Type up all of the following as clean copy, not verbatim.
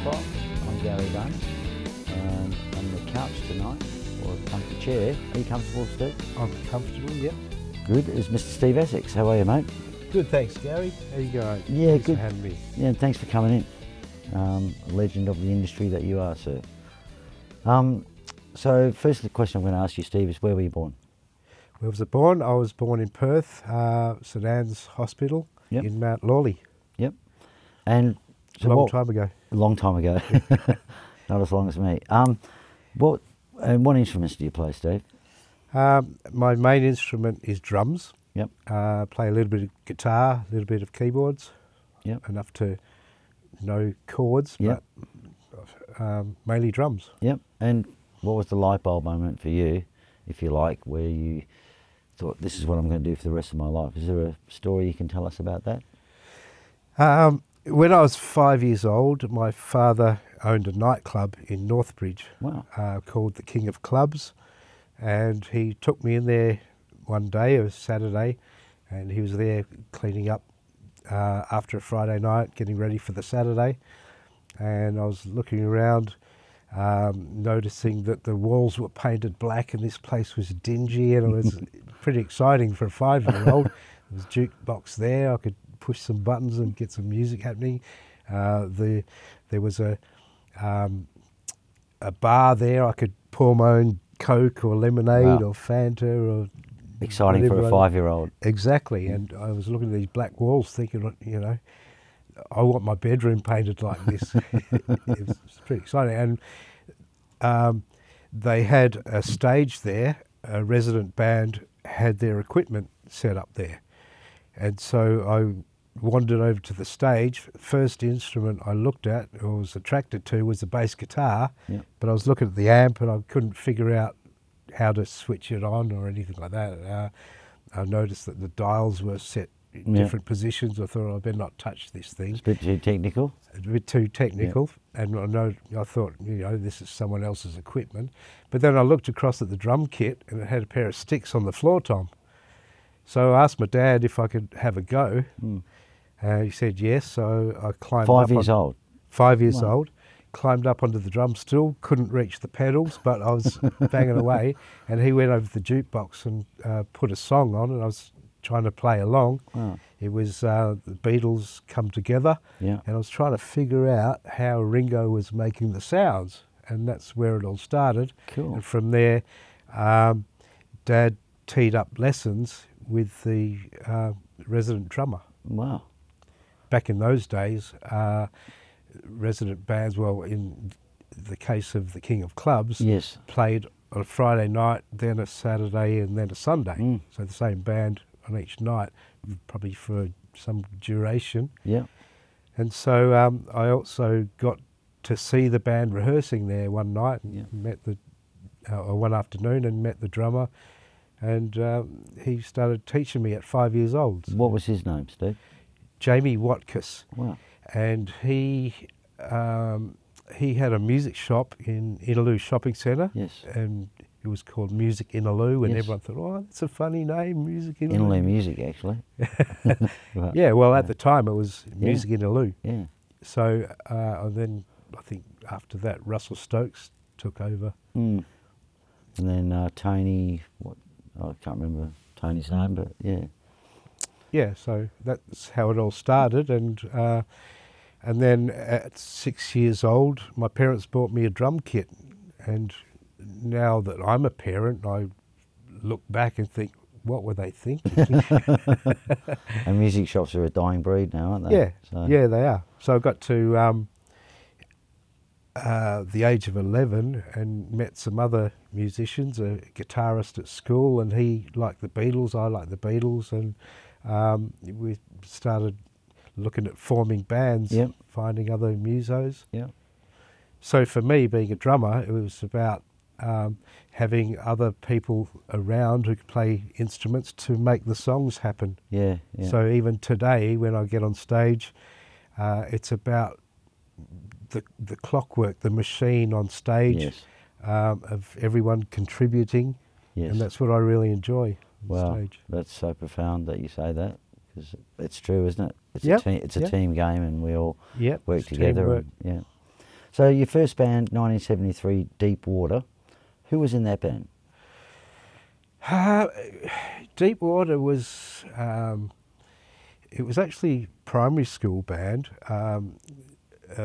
Profile. I'm Gary Dunn, and on the couch tonight, or a comfy chair. Are you comfortable, Steve? I'm comfortable, yep. Good. Is Mr. Steve Essex. How are you, mate? Good, thanks, Gary. How you going? Yeah, Thanks good. for having me. Yeah, and thanks for coming in. A legend of the industry that you are, sir. So, first the question I'm going to ask you, Steve, is where were you born? Where was I born? I was born in Perth, St Anne's Hospital in Mount Lawley. Yep. And so a long time ago. A long time ago. Not as long as me. What instruments do you play, Steve? My main instrument is drums. Yep. Play a little bit of guitar, a little bit of keyboards. Yep. Enough to know chords, yep. but mainly drums. Yep. And what was the light bulb moment for you, if you like, where you thought, this is what I'm going to do for the rest of my life? Is there a story you can tell us about that? When I was 5 years old, my father owned a nightclub in Northbridge. Wow. Called the King of Clubs, and he took me in there one day, it was Saturday, and he was there cleaning up after a Friday night, getting ready for the Saturday, and I was looking around, noticing that the walls were painted black and this place was dingy, and it was pretty exciting for a 5-year-old. There was a jukebox there, I could push some buttons and get some music happening. There was a bar there, I could pour my own Coke or lemonade or Fanta or exciting for a 5-year-old. Exactly, and I was looking at these black walls thinking, you know, I want my bedroom painted like this. It was pretty exciting. And they had a stage there, a resident band had their equipment set up there. And so I wandered over to the stage. First instrument I looked at or was attracted to was the bass guitar, but I was looking at the amp and I couldn't figure out how to switch it on or anything like that. I noticed that the dials were set in different positions. I thought, I better not touch this thing. It's a bit too technical. A bit too technical, and I thought, you know, this is someone else's equipment. But then I looked across at the drum kit and it had a pair of sticks on the floor tom. So I asked my dad if I could have a go. He said yes, so I climbed up. 5 years old? 5 years old. Climbed up onto the drum stool, couldn't reach the pedals, but I was banging away, and he went over to the jukebox and put a song on, and I was trying to play along. Wow. It was the Beatles Come Together, and I was trying to figure out how Ringo was making the sounds, and that's where it all started. Cool. And from there, Dad teed up lessons with the resident drummer. Wow. Back in those days, resident bands, well, in the case of the King of Clubs, played on a Friday night, then a Saturday, and then a Sunday. So the same band on each night, probably for some duration. Yeah. And so I also got to see the band rehearsing there one night, and met one afternoon, and met the drummer, and he started teaching me at 5 years old. What was his name, Steve? Jamie Watkiss. Wow. And he had a music shop in Innaloo Shopping Centre. Yes. And it was called Music Innaloo, and everyone thought, oh, that's a funny name, Music Innaloo. Innaloo Music, actually. Right. Yeah, well, at the time it was Music Innaloo. Yeah. So and then I think after that, Russell Stokes took over. And then Tony, I can't remember Tony's name, but Yeah, so that's how it all started, and then at 6 years old, my parents bought me a drum kit, and now that I'm a parent, I look back and think, what were they thinking? And music shops are a dying breed now, aren't they? Yeah, yeah, they are. So I got to the age of 11 and met some other musicians, a guitarist at school, and he liked the Beatles, I liked the Beatles, and we started looking at forming bands, finding other musos. So for me, being a drummer, it was about having other people around who could play instruments to make the songs happen. So even today, when I get on stage, it's about the clockwork, the machine on stage, of everyone contributing, and that's what I really enjoy. Wow, that's so profound that you say that, because it's true, isn't it? It's a team game, and we all work together. Teamwork. And, So your first band, 1973, Deep Water. Who was in that band? Deep Water was, it was actually primary school band. A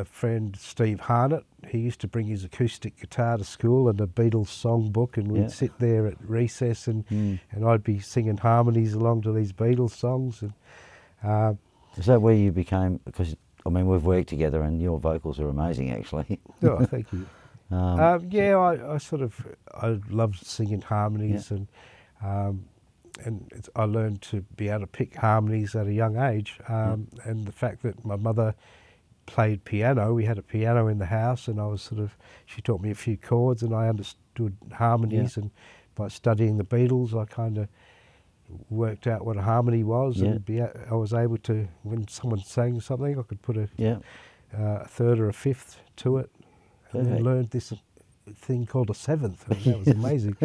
friend, Steve Harnett, he used to bring his acoustic guitar to school and a Beatles songbook, and we'd sit there at recess and I'd be singing harmonies along to these Beatles songs. And is that where you became, because I mean we've worked together and your vocals are amazing actually. Oh, thank you. I loved singing harmonies, and I learned to be able to pick harmonies at a young age, and the fact that my mother played piano, we had a piano in the house, and she taught me a few chords and I understood harmonies, and by studying the Beatles I kind of worked out what a harmony was, and I was able to, when someone sang something, I could put a third or a fifth to it. And then learned this thing called a seventh, and that was amazing.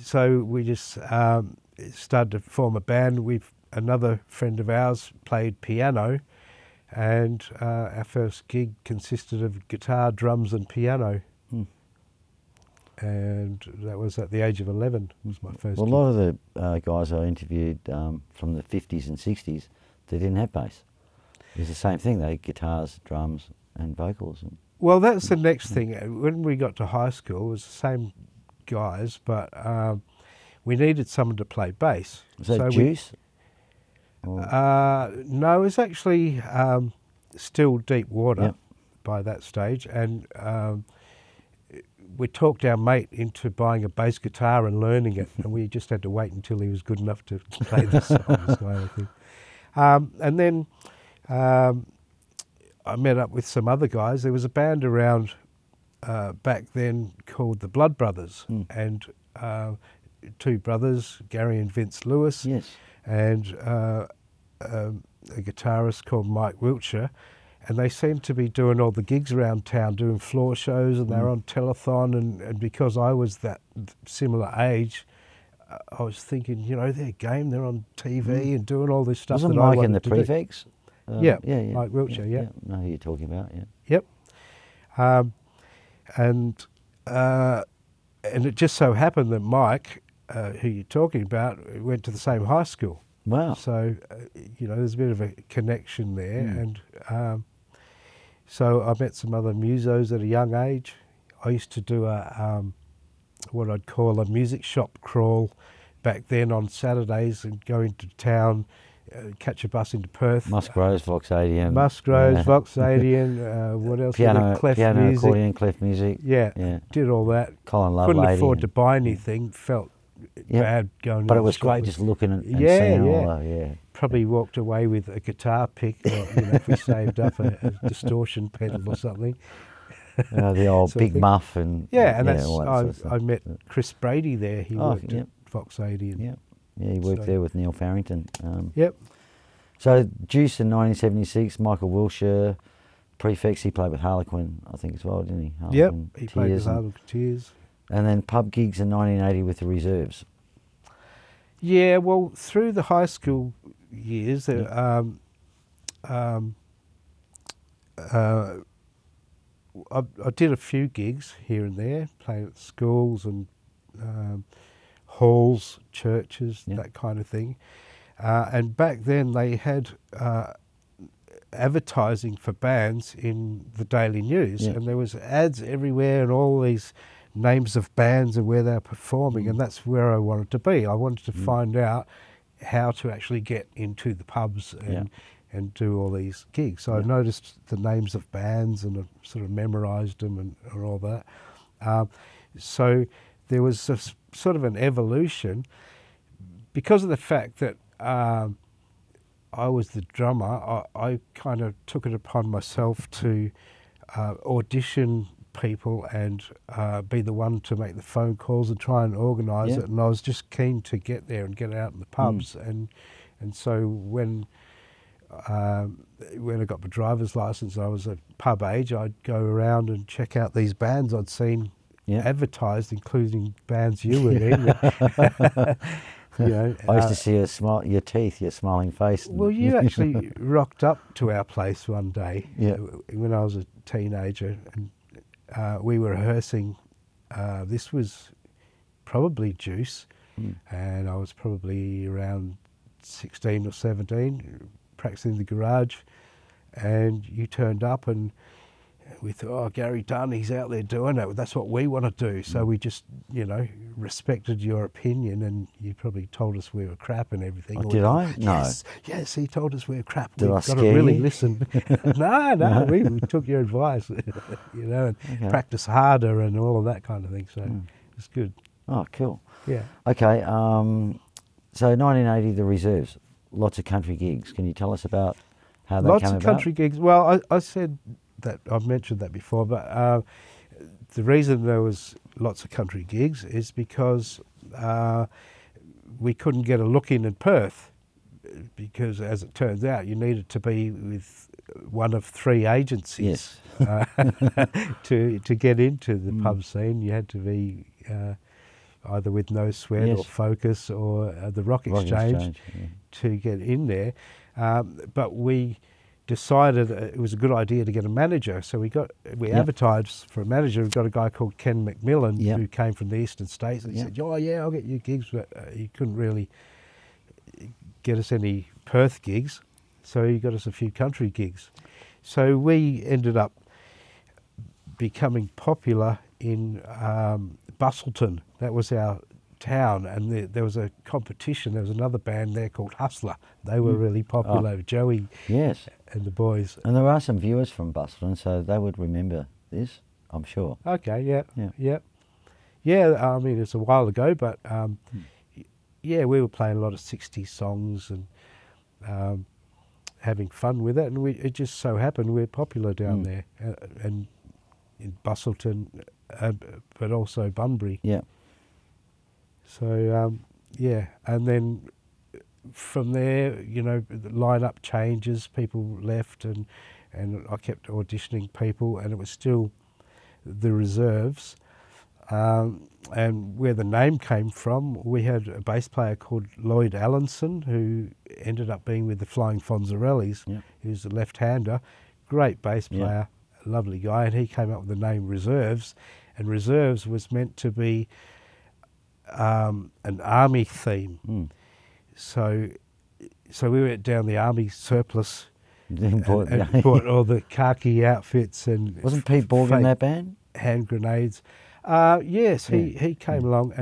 So we just started to form a band. Another friend of ours played piano, and our first gig consisted of guitar, drums and piano. And that was at the age of 11, was my first gig. A lot of the guys I interviewed from the 50s and 60s, they didn't have bass. It was the same thing, they had guitars, drums and vocals. Well, that's the next thing. When we got to high school, it was the same guys, but we needed someone to play bass. Was that Deuce? No, it was actually still Deep Water by that stage, and we talked our mate into buying a bass guitar and learning it, and we just had to wait until he was good enough to play the songs, kind of thing. And then I met up with some other guys. There was a band around back then called the Blood Brothers, and two brothers, Gary and Vince Lewis, and a guitarist called Mike Wiltshire, and they seemed to be doing all the gigs around town, doing floor shows, and they were on telethon, and because I was that similar age, I was thinking, they're game, they're on TV and doing all this stuff. Wasn't Mike in the Prefix? Yeah, Mike Wiltshire, I know who you're talking about, Yep. And it just so happened that Mike, who you're talking about, went to the same high school. Wow. So, there's a bit of a connection there. And so I met some other musos at a young age. I used to do what I'd call a music shop crawl back then on Saturdays, and go into town, catch a bus into Perth. Musgroves, Voxadian. Musgroves, Voxadian, what else? Piano, music. accordion, clef music. Yeah, did all that. Colin Lovelady. Couldn't afford to buy anything, felt bad going. But it was great just looking and seeing all that. Probably walked away with a guitar pick, or, if we saved up a distortion pedal or something. The old big muff and I met Chris Brady there. He worked at Voxadian. Yeah, he worked there with Neil Farrington. So Deuce in 1976, Michael Wilshire, Prefix, he played with Harlequin, I think as well, didn't he? Harlequin, he played with Harlequin Tears. And then pub gigs in 1980 with the Reserves. Yeah, well, through the high school years, I did a few gigs here and there, playing at schools and halls, churches, that kind of thing. And back then they had advertising for bands in the Daily News, and there was ads everywhere and all these names of bands and where they were performing, and that's where I wanted to be. I wanted to find out how to actually get into the pubs and do all these gigs. So I noticed the names of bands and I sort of memorised them and all that. So there was a sort of an evolution because of the fact that I was the drummer. I kind of took it upon myself to audition people and be the one to make the phone calls and try and organise it. And I was just keen to get there and get out in the pubs. And so when I got my driver's licence, I was at pub age. I'd go around and check out these bands I'd seen advertised, including bands you were in. You know, I used to see your teeth, your smiling face. well, you actually rocked up to our place one day when I was a teenager, and we were rehearsing. This was probably Deuce, and I was probably around 16 or 17, practicing in the garage, and you turned up, and we thought, oh, Gary Dunn, he's out there doing it. That's what we want to do. So we just, you know, respected your opinion, and you probably told us we were crap and everything. Oh, did I? No. Yes, he told us we were crap. Did We've I got to scare really you? listen. No, we took your advice, you know, and practice harder and all of that kind of thing. So it's good. Oh, cool. Yeah. Okay, so 1980, the Reserves, lots of country gigs. Can you tell us about how they Lots came of about? country gigs. Well, I said that, I've mentioned that before, but the reason there was lots of country gigs is because we couldn't get a look in Perth, because as it turns out, you needed to be with one of 3 agencies to get into the pub scene. You had to be either with No Sweat or Focus or the Rock Exchange to get in there. But we decided it was a good idea to get a manager, so we advertised for a manager. We got a guy called Ken McMillan who came from the Eastern States, and he said, "Oh yeah, I'll get you gigs," but he couldn't really get us any Perth gigs, so he got us a few country gigs. So we ended up becoming popular in Busselton. That was our town, and there was a competition. There was another band there called Hustler. They were really popular. Joey and the boys. And there are some viewers from Busselton, so they would remember this, I'm sure. Okay, yeah. I mean, it's a while ago, but we were playing a lot of 60s songs and having fun with it, and it just so happened we're popular down there, and in Busselton, but also Bunbury. Yeah. So, and then from there, you know, the lineup changes, people left, and I kept auditioning people, and it was still the Reserves. And where the name came from, we had a bass player called Lloyd Allenson, who ended up being with the Flying Fonzarellis. He was a left-hander, great bass player, lovely guy, and he came up with the name Reserves, and Reserves was meant to be an army theme. So we went down the army surplus and bought all the khaki outfits. And wasn't Pete Borg in that band? Hand grenades. Yes, he came along,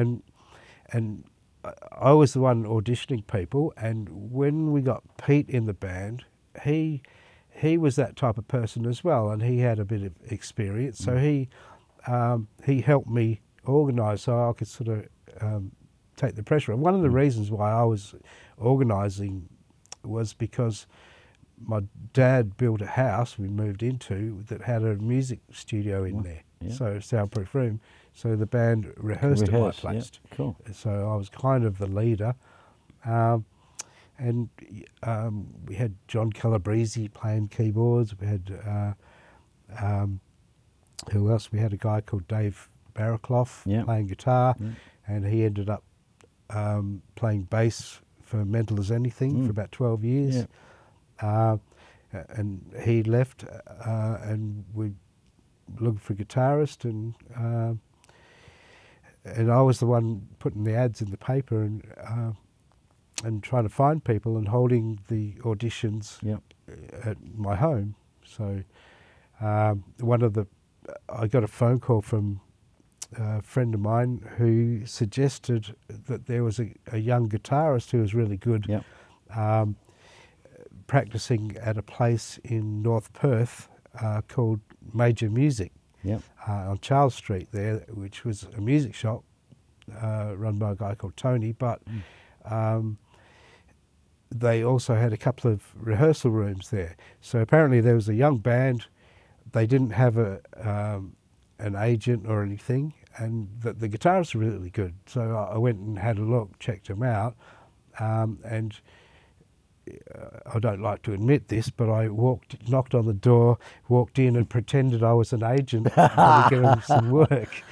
and I was the one auditioning people. And when we got Pete in the band, he was that type of person as well, and he had a bit of experience. So he helped me organise so I could sort of take the pressure. And one of the reasons why I was organising was because my dad built a house we moved into that had a music studio in there, so soundproof room. So the band rehearsed at my place. Yeah. Cool. So I was kind of the leader. And we had John Calabrese playing keyboards. We had, who else? We had a guy called Dave Barraclough playing guitar, and he ended up playing bass for Mental as Anything for about 12 years. And he left, and we looking for a guitarist, and I was the one putting the ads in the paper and trying to find people and holding the auditions at my home. So I got a phone call from a friend of mine who suggested that there was a young guitarist who was really good practicing at a place in North Perth called Major Music on Charles Street there, which was a music shop run by a guy called Tony, but they also had a couple of rehearsal rooms there. So apparently there was a young band. They didn't have an agent or anything, and the guitarists were really good. So I went and had a look, checked them out, and I don't like to admit this, but I knocked on the door, walked in and pretended I was an agent to give them some work.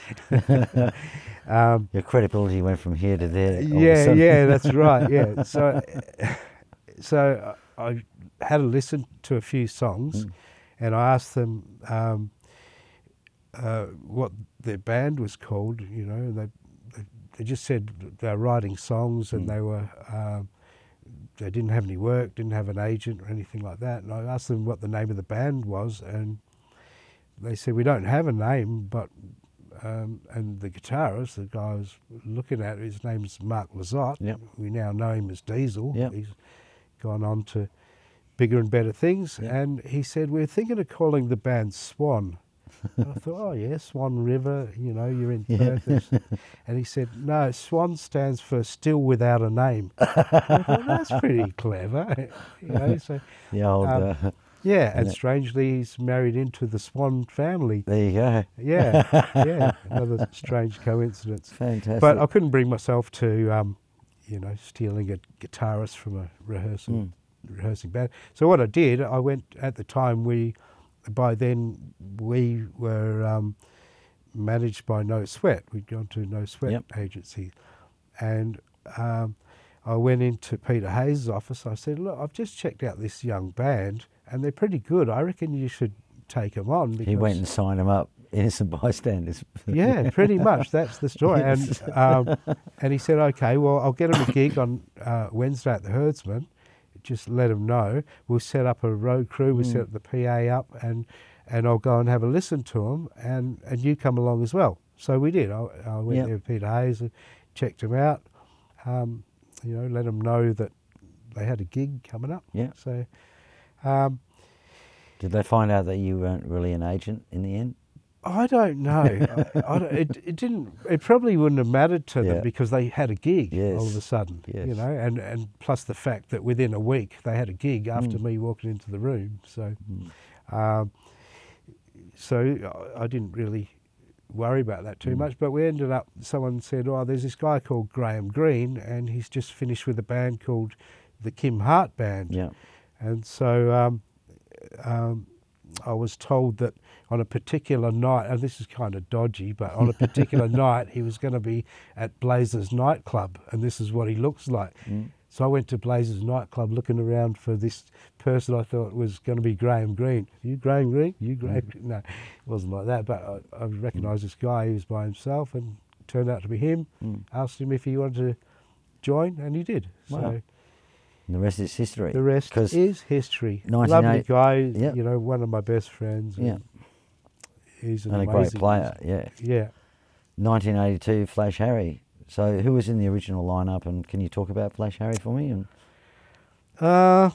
Your credibility went from here to there. all of a Yeah, sudden. yeah, that's right. Yeah, so I had a listen to a few songs, and I asked them what their band was called. You know, and they just said they're writing songs, and they didn't have any work, didn't have an agent or anything like that. And I asked them what the name of the band was, and they said, we don't have a name, but and the guitarist, the guy I was looking at, his name's Mark Lizotte. Yep. We now know him as Diesel. Yep. He's gone on to bigger and better things. Yep. And he said, we're thinking of calling the band Swan. And I thought, oh yeah, Swan River, you know, you're in Perth. And he said, no, Swan stands for Still Without a Name. I thought, that's pretty clever. You know, so, The old. yeah, and strangely, he's married into the Swan family. There you go. Yeah, yeah, another strange coincidence. Fantastic. But I couldn't bring myself to, you know, stealing a guitarist from a rehearsing band. So what I did, I went at the time. By then we were managed by No Sweat. We'd gone to No Sweat agency, and I went into Peter Hayes' office. I said, look, I've just checked out this young band, and they're pretty good. I reckon you should take them on. Because he went and signed them up, innocent bystanders. yeah, pretty much. That's the story. And he said, okay, well, I'll get him a gig on Wednesday at the Herdsman. Just let him know. We'll set up a road crew. We'll set the PA up, and I'll go and have a listen to them, and you come along as well. So we did. I went there with Peter Hayes and checked him out. You know, let them know that they had a gig coming up. Yeah. So, did they find out that you weren't really an agent in the end? I don't know. It didn't. It probably wouldn't have mattered to them because they had a gig all of a sudden. Yes. You know, and plus the fact that within a week they had a gig after me walking into the room. So, so I didn't really worry about that too much. But we ended up. Someone said, "Oh, there's this guy called Graham Greene, and he's just finished with a band called the Kim Hart Band." Yeah. And so I was told that on a particular night, and this is kind of dodgy, but on a particular night he was going to be at Blazer's nightclub, and this is what he looks like. So I went to Blazer's nightclub looking around for this person I thought was going to be Graham Greene. You Graham Greene? You Graham Greene? No, it wasn't like that, but I recognised this guy. He was by himself, and it turned out to be him. Asked him if he wanted to join, and he did. Wow. So And the rest is history. the rest is history. 1980 Lovely guy, Yep. you know, one of my best friends. Yeah. He's an And a amazing great player, yeah. Yeah. 1982, Flash Harry. So who was in the original lineup, and can you talk about Flash Harry for me? And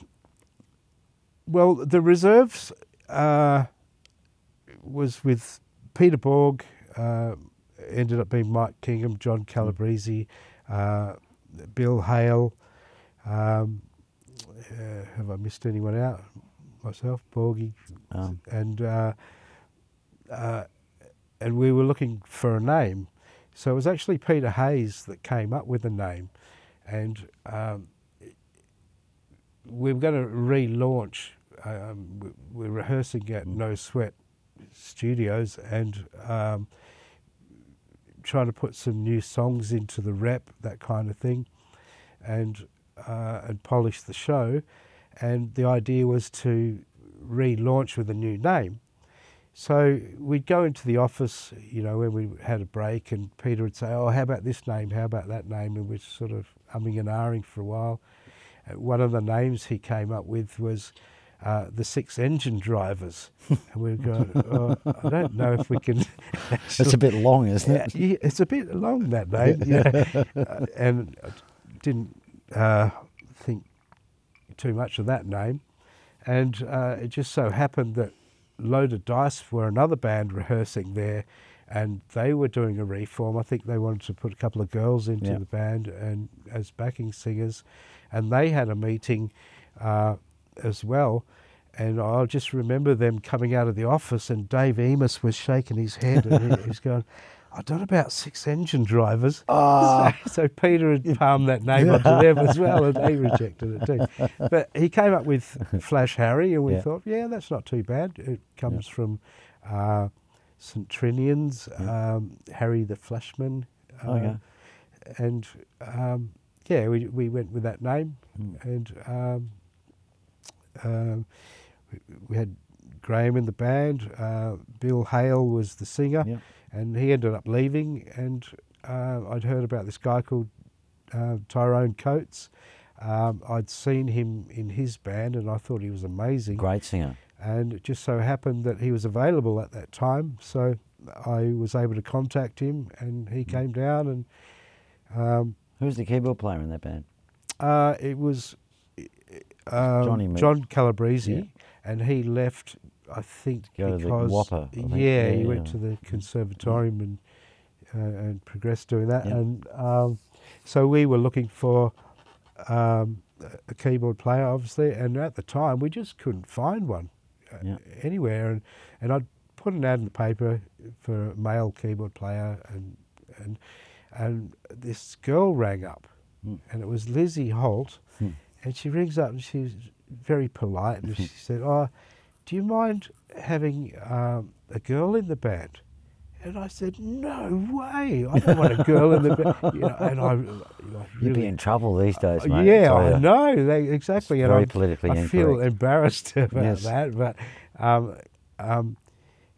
Well, the reserves was with Peter Borg, ended up being Mike Kingham, John Calabrese, Bill Hale. Have I missed anyone out? Myself, Borgie, and we were looking for a name. So it was actually Peter Hayes that came up with a name, and we were going to relaunch. We're rehearsing at No Sweat Studios and trying to put some new songs into the rep, that kind of thing, and polish the show. And the idea was to relaunch with a new name. So we'd go into the office, you know, when we had a break, and Peter would say, "Oh, how about this name? How about that name?" And we're sort of umming and ahhing for a while. One of the names he came up with was the Six Engine Drivers. And we were going, "Oh, I don't know if we can." it's a bit long, isn't it? Yeah, it's a bit long, that name. Yeah. And I didn't think too much of that name. And it just so happened that Loaded Dice were another band rehearsing there, and they were doing a reform. I think they wanted to put a couple of girls into the band and as backing singers, and they had a meeting as well. And I just remember them coming out of the office, and Dave Emus was shaking his head, and he was going, "I don't know about Six Engine Drivers." So Peter had palmed that name onto them as well, and they rejected it too. But he came up with Flash Harry, and we thought, yeah, that's not too bad. It comes from St Trinian's, Harry the Flashman, Okay. And yeah, we went with that name, and we had Graham in the band. Bill Hale was the singer, Yeah. and he ended up leaving. And I'd heard about this guy called Tyrone Coates. I'd seen him in his band, and I thought he was amazing. Great singer. And it just so happened that he was available at that time, so I was able to contact him, and he came down. And Who was the keyboard player in that band? it was Johnny John Calabrese, and he left, I think, Go to the because Whopper, I think. yeah, he Yeah, went yeah. to the conservatorium and progressed doing that. Yeah. And so we were looking for a keyboard player, obviously, and at the time we just couldn't find one Yeah. anywhere. And I'd put an ad in the paper for a male keyboard player, and this girl rang up, and it was Lizzie Holt, and she rings up and she's very polite, and she said, "Oh, do you mind having a girl in the band?" And I said, "No way! I don't want a girl in the band." You know, and I You'd be in trouble these days, mate. yeah, So, I know exactly. It's And very I politically feel incorrect. embarrassed about Yes. that, but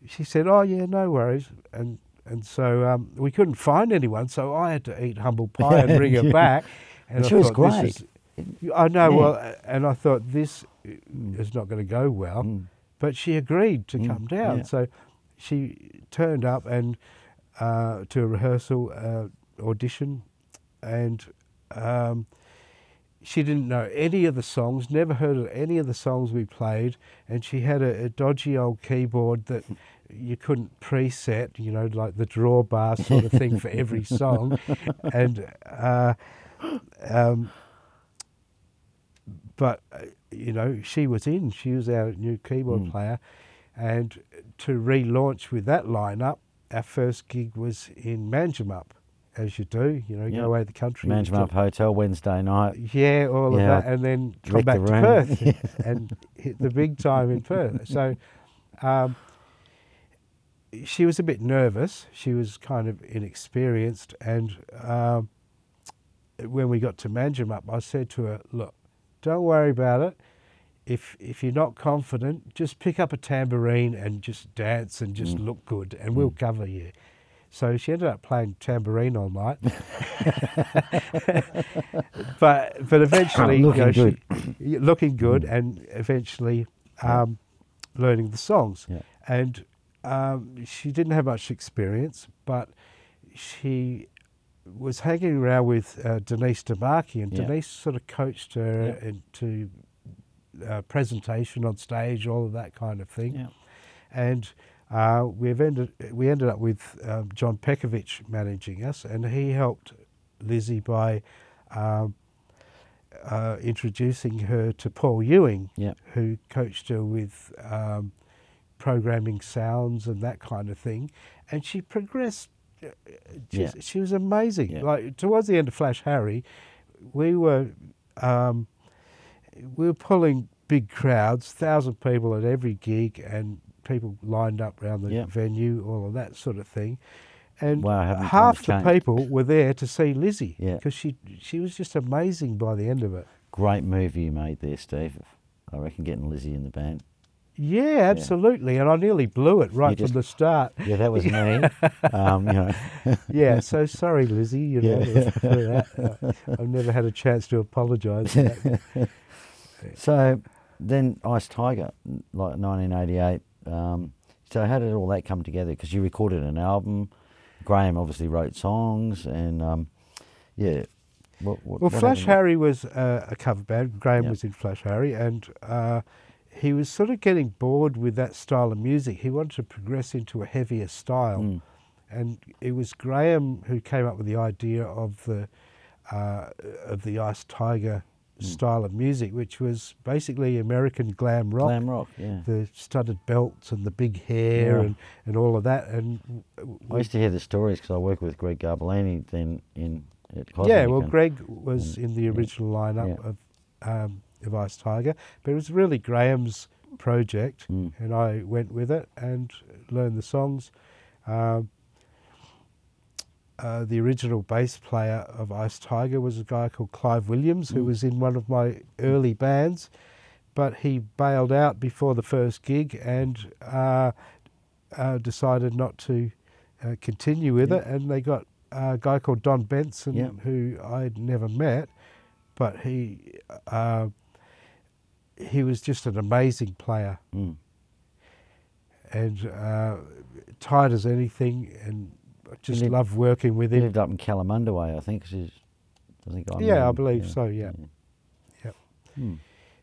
she said, "Oh yeah, no worries." And so we couldn't find anyone, so I had to eat humble pie and bring her back. And I she was thought, this great. I know, Yeah. well, and I thought this is not going to go well, but she agreed to come down. Yeah. So she turned up and to a rehearsal audition, and she didn't know any of the songs, never heard of any of the songs we played, and she had a dodgy old keyboard that you couldn't preset, you know, like the drawbar sort of thing for every song, and but you know, she was our new keyboard player, and to relaunch with that lineup, our first gig was in Manjimup, as you do, you know, go away to the country. Manjimup Hotel Wednesday night. Yeah, all of that, and then come licked the back to room. Perth and hit the big time in Perth. So she was a bit nervous. She was kind of inexperienced, and when we got to Manjimup, I said to her, "Look, don't worry about it. If you're not confident, just pick up a tambourine and just dance and just look good, and we'll cover you." So she ended up playing tambourine all night, but eventually, Looking good. looking good, and eventually learning the songs. Yeah. And she didn't have much experience, but she was hanging around with Denise DeMarchi, and Denise sort of coached her into presentation on stage, all of that kind of thing. Yeah. And we ended up with John Pekovic managing us, and he helped Lizzie by introducing her to Paul Ewing, who coached her with programming sounds and that kind of thing, and she progressed. She was amazing. Yeah. Like towards the end of Flash Harry, we were pulling big crowds, 1,000 people at every gig, and people lined up around the venue, all of that sort of thing. And half the people were there to see Lizzie, because she was just amazing by the end of it. Great move you made there, Steve. I reckon getting Lizzie in the band. Yeah, absolutely. And I nearly blew it right from the start. Yeah, that was me. You know. Yeah, so sorry, Lizzie, you know, for that. I've never had a chance to apologise for that. So then Ice Tiger, like 1988. So how did all that come together? Because you recorded an album. Graham obviously wrote songs, and Well, Flash Harry was a cover band. Graham was in Flash Harry, and he was sort of getting bored with that style of music. He wanted to progress into a heavier style, and it was Graham who came up with the idea of the Ice Tiger style of music, which was basically American glam rock. Glam rock, yeah. The studded belts and the big hair and all of that. And I used to hear the stories because I worked with Greg Garbellini then at Cosmic. Yeah, well, Greg was in the original lineup of Ice Tiger, but it was really Graham's project, and I went with it and learned the songs. the original bass player of Ice Tiger was a guy called Clive Williams, who was in one of my early bands, but he bailed out before the first gig and decided not to continue with it, and they got a guy called Don Benson, who I'd never met, but he was just an amazing player, and tight as anything, and I just loved working with him. He lived up in Kalamunda way, I think. I believe so. Yeah.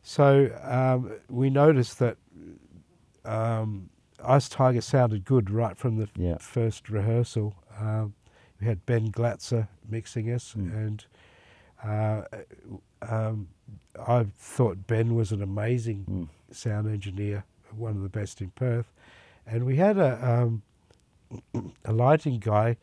So we noticed that Ice Tiger sounded good right from the first rehearsal. We had Ben Glatzer mixing us, and I thought Ben was an amazing sound engineer, one of the best in Perth. And we had a lighting guy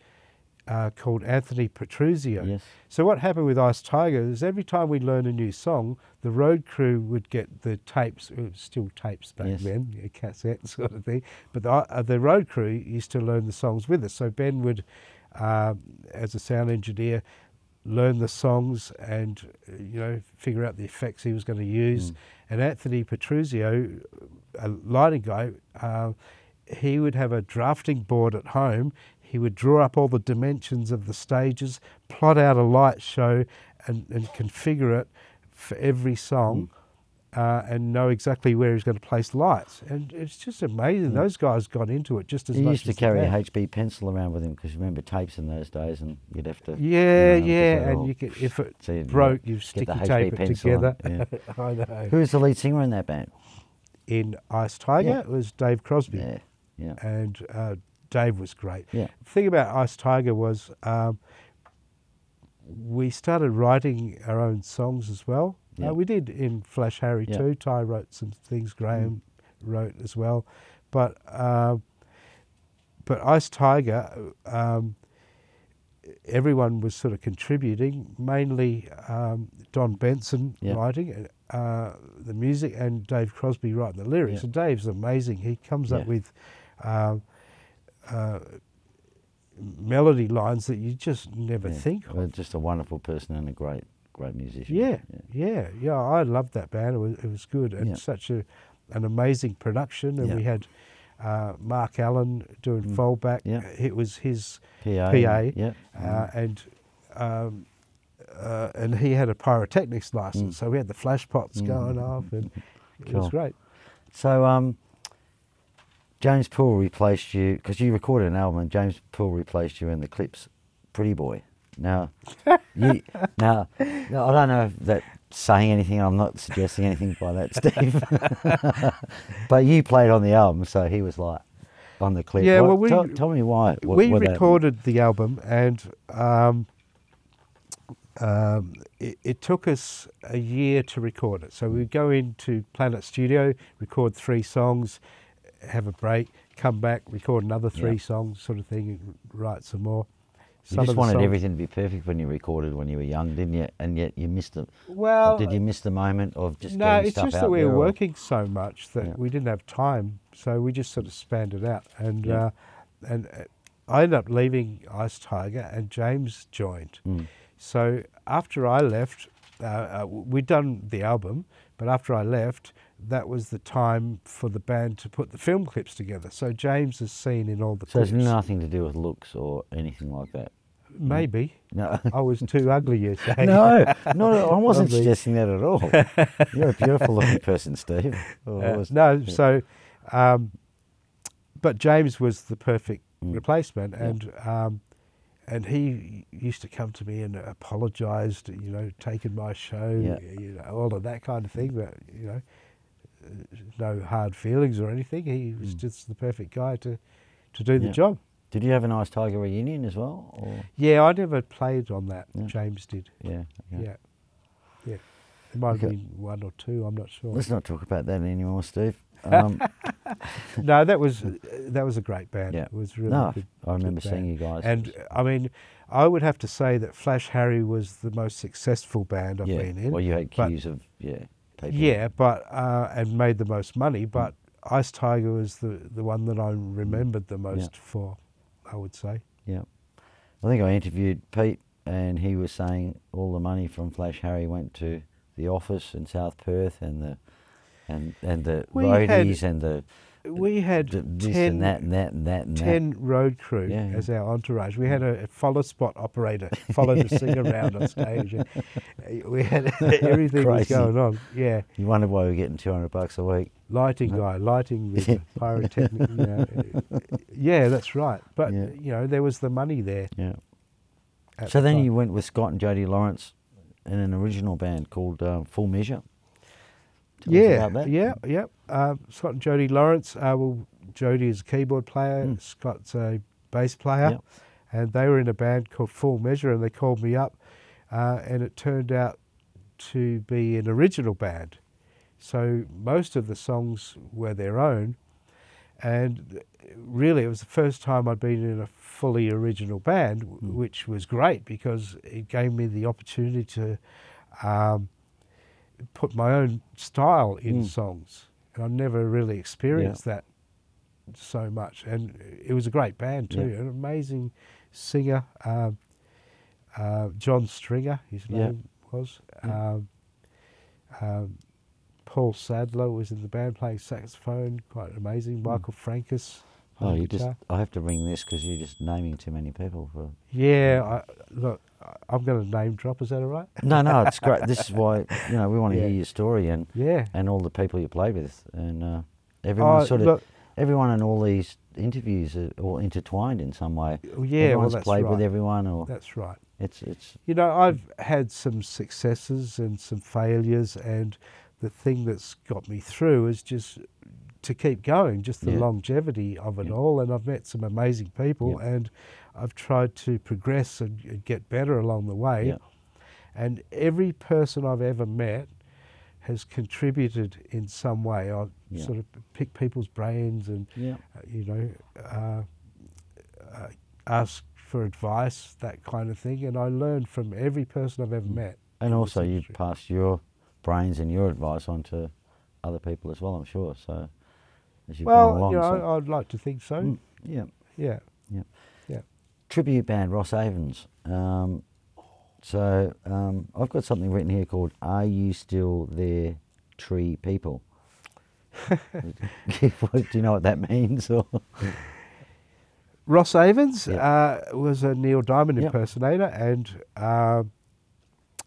called Anthony Petruzio. Yes. So what happened with Ice Tiger is every time we learned a new song, the road crew would get the tapes, it was still tapes back then, a cassette sort of thing, but the road crew used to learn the songs with us. So Ben would, as a sound engineer, learn the songs and figure out the effects he was going to use. And Anthony Petruzio, a lighting guy, he would have a drafting board at home. He would draw up all the dimensions of the stages, plot out a light show, and configure it for every song, and know exactly where he's going to place lights. And it's just amazing. Those guys got into it just as much as he used to carry a HB pencil around with him, because remember tapes in those days, and you'd have to... and you could, if it broke, you sticky tape it together. I know. Who was the lead singer in that band? In Ice Tiger, it was Dave Crosby. And Dave was great. The thing about Ice Tiger was we started writing our own songs as well. We did in Flash Harry too. Ty wrote some things, Graham wrote as well. But Ice Tiger, everyone was sort of contributing, mainly Don Benson writing the music and Dave Crosby writing the lyrics. And Dave's amazing. He comes up with melody lines that you just never think of. Well, just a wonderful person and a great musician. I loved that band. It was good, and such an amazing production. And we had Mark Allen doing fallback. It was his PA. And he had a pyrotechnics license, so we had the flash pots going off, and it was great. So James Poole replaced you, because you recorded an album, and James Poole replaced you in the Clips Pretty Boy. Now, I don't know if that's saying anything. I'm not suggesting anything by that, Steve. But you played on the album, so he was like on the clip. Yeah, tell me why. We recorded the album, and it took us a year to record it. So we'd go into Planet Studio, record 3 songs, have a break, come back, record another 3 songs, sort of thing, and write some more. You just wanted everything to be perfect when you recorded when you were young, didn't you? And yet you missed it. Well, did you miss the moment of just getting stuff out there? No, it's just that we were working so much that we didn't have time, so we just sort of spanned it out. And I ended up leaving Ice Tiger, and James joined. So after I left, we'd done the album, but after I left, that was the time for the band to put the film clips together. So James is seen in all the clips. So it's nothing to do with looks or anything like that? Maybe. No. I was too ugly, you're saying. No, I wasn't suggesting that at all. You're a beautiful looking person, Steve. So, but James was the perfect replacement, and he used to come to me and apologised, taking my show, all of that kind of thing, but, no hard feelings or anything. He was just the perfect guy to do the job. Did you have an Ice Tiger reunion as well? Or? Yeah, I never played on that. James did. Yeah. There might have been 1 or 2, I'm not sure. Let's not talk about that anymore, Steve. No, that was a great band. It was really good. I remember seeing you guys. And I mean, I would have to say that Flash Harry was the most successful band I've been in. Well, you had queues of people. Yeah, but and made the most money. But Ice Tiger was the one that I remembered the most for, I would say. Yeah. I think I interviewed Pete, and he was saying all the money from Flash Harry went to the office in South Perth, and the roadies and the we had this 10, and that and that and that and 10 road crew Yeah, as our entourage. We had a follow spot operator, follow the singer around on stage. We had everything was Crazy. going on. Yeah, You wonder why we're getting $200 a week. lighting guy, lighting with the pyrotechnic. You know. Yeah, that's right. But Yeah. you know, there was the money there. Yeah. at So the then time. you went with Scott and Jodie Lawrence in an original band called Full Measure. Tell us about that. Yeah. Scott and Jodie Lawrence. Well, Jodie is a keyboard player. Scott's a bass player, Yep. and they were in a band called Full Measure, and they called me up, and it turned out to be an original band. So most of the songs were their own, and really it was the first time I'd been in a fully original band, which was great because it gave me the opportunity to put my own style in songs. And I've never really experienced that so much. And it was a great band too, an amazing singer, John Stringer, his name was. Paul Sadler was in the band playing saxophone, quite amazing. Michael Frankus. Oh, on you guitar. I have to ring this because you're just naming too many people. Yeah, look, I'm going to name drop. Is that all right? No, it's great. This is why we want to hear your story and Yeah. and all the people you played with, and everyone everyone in all these interviews are all intertwined in some way. Yeah, Everyone's well, that's played with right. everyone, or That's right. it's You know, I've had some successes and some failures, and the thing that's got me through is just to keep going, just the longevity of it all. And I've met some amazing people, and I've tried to progress and get better along the way. Yeah. And every person I've ever met has contributed in some way. I've sort of picked people's brains and, ask for advice, that kind of thing. And I learned from every person I've ever met. And in also this you industry. pass your brains and your advice on to other people as well, I'm sure. So as you've gone along. You know, so. I'd like to think so. Yeah. Yeah. Yeah. Yeah. Tribute band, Ross Avins. I've got something written here called "Are You Still There, Tree People?" Do you know what that means? Or? Ross Avins was a Neil Diamond impersonator,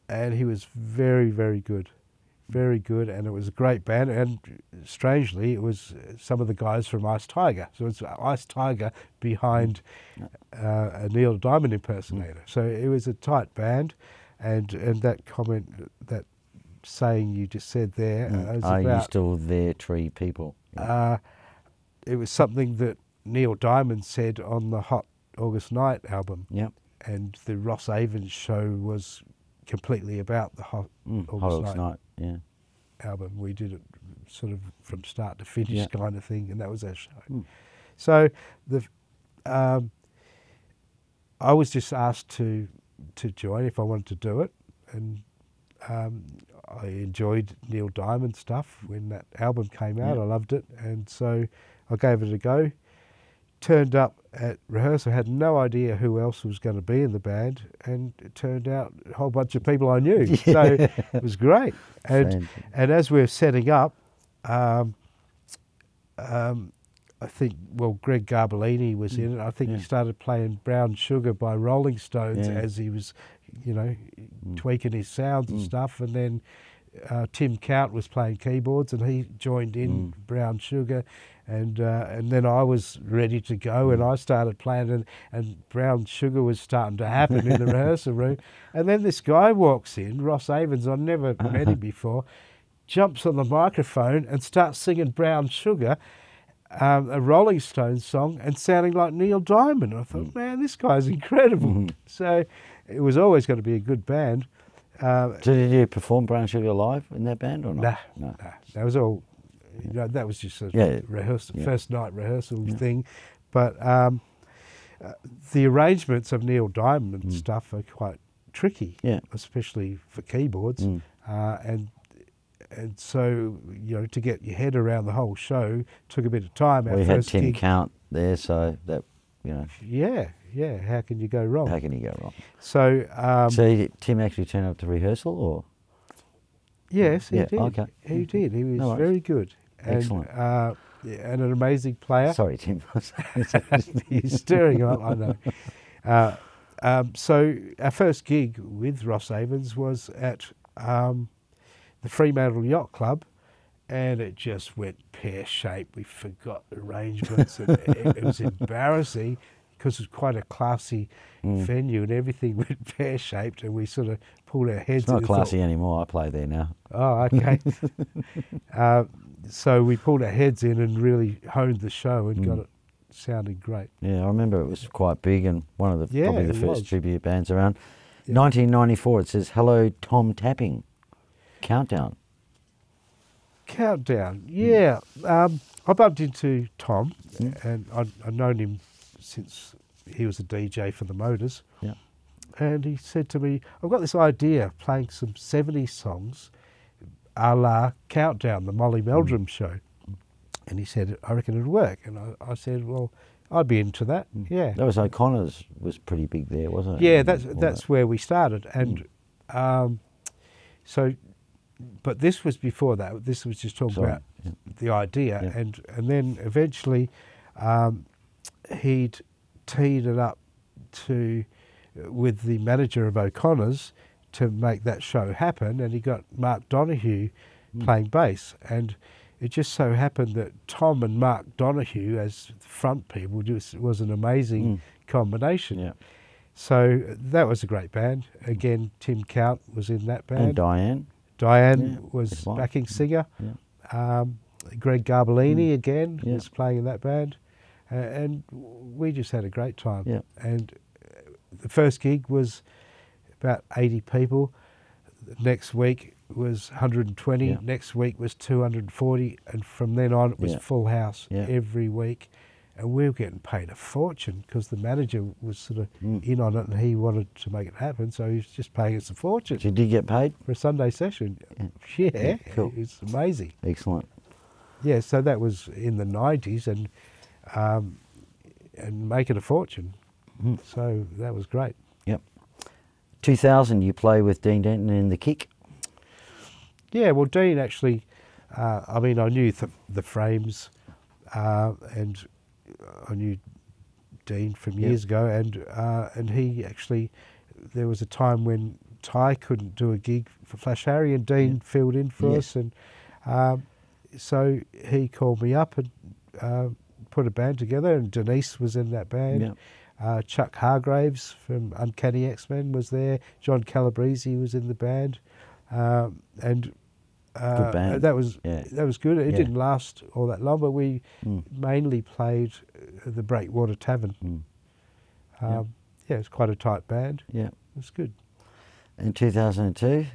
and he was very, very good. Very good, and it was a great band, and strangely it was some of the guys from Ice Tiger. So it's Ice Tiger behind a Neil Diamond impersonator. So it was a tight band, and that comment, that saying you just said there, is Are about, you still there, Tree People? it was something that Neil Diamond said on the Hot August Night album. Yep. And the Ross Avins show was completely about the Hot August Night album. We did it sort of from start to finish kind of thing, and that was our show. So I was just asked to join if I wanted to do it, and I enjoyed Neil Diamond stuff when that album came out. I loved it, and so I gave it a go. Turned up at rehearsal, had no idea who else was going to be in the band, and it turned out a whole bunch of people I knew. So it was great. And as we were setting up, I think, Greg Garbellini was in it. I think he started playing Brown Sugar by Rolling Stones as he was, tweaking his sounds and stuff. And then Tim Count was playing keyboards, and he joined in Brown Sugar. And then I was ready to go, and I started playing, and Brown Sugar was starting to happen in the rehearsal room. And then this guy walks in, Ross Avins, I'd never met him before, jumps on the microphone and starts singing Brown Sugar, a Rolling Stones song, and sounding like Neil Diamond. I thought, man, this guy's incredible. So it was always going to be a good band. So did you perform Brown Sugar live in that band or not? No. That was all. That was just a rehearsal, first night rehearsal thing. But the arrangements of Neil Diamond stuff are quite tricky, especially for keyboards. And so, to get your head around the whole show took a bit of time. We had Tim Count there, so that you know, Yeah. How can you go wrong? how can you go wrong? So, So Tim actually turned up to rehearsal, or? yes, he Yeah, did. okay. He did. He was No worries. very good. And, Excellent. and an amazing player. Sorry, Tim. He's stirring him up, I know. So our first gig with Ross Avins was at the Fremantle Yacht Club, and it just went pear-shaped. We forgot arrangements. And it was embarrassing because it was quite a classy venue, and everything went pear-shaped, and we sort of pulled our heads It's not and classy thought, anymore. I play there now. oh, okay. So we pulled our heads in and really honed the show and got it sounding great. Yeah, I remember it was quite big and one of the Yeah, probably the it first was. tribute bands around. Yeah. 1994. It says "Hello, Tom Tapping." Countdown. Countdown, yeah. I bumped into Tom, and I'd known him since he was a DJ for the Motors. Yeah. And he said to me, I've got this idea of playing some 70s songs a la Countdown, the Molly Meldrum show. And he said, I reckon it'd work. And I said, well, I'd be into that, yeah. That was O'Connor's was pretty big there, wasn't it? Yeah, And all that's that. where we started. And so, but this was before that. This was just talking Sorry. about the idea. Yeah. And then eventually he'd teed it up to with the manager of O'Connor's to make that show happen, and he got Mark Donoghue playing bass, and it just so happened that Tom and Mark Donoghue as front people just was an amazing combination. Yeah. So that was a great band. Again, Tim Count was in that band. And Diane. Diane was his wife. backing singer. Yeah. Greg Garbellini again Yeah. was playing in that band. And we just had a great time. Yeah. And the first gig was about 80 people. Next week was 120. Yeah. Next week was 240. And from then on, it was Yeah. full house Yeah. every week. And we were getting paid a fortune because the manager was sort of in on it, and he wanted to make it happen. So he was just paying us a fortune So you did get paid? for a Sunday session. Yeah, cool. It's amazing. Excellent. Yeah, so that was in the 90s, and making a fortune. So that was great. Yep. 2000, you play with Dean Denton in The Kick. Yeah, well, Dean actually, I mean, I knew the Frames, and I knew Dean from years ago, and he actually, there was a time when Ty couldn't do a gig for Flash Harry, and Dean filled in for us, and so he called me up and put a band together, and Denise was in that band. Chuck Hargraves from Uncanny X-Men was there. John Calabrese was in the band, and Good band. that was good. It Yeah. didn't last all that long, but we mainly played the Breakwater Tavern. Yeah, it's quite a tight band. Yeah. It was good. In 2002,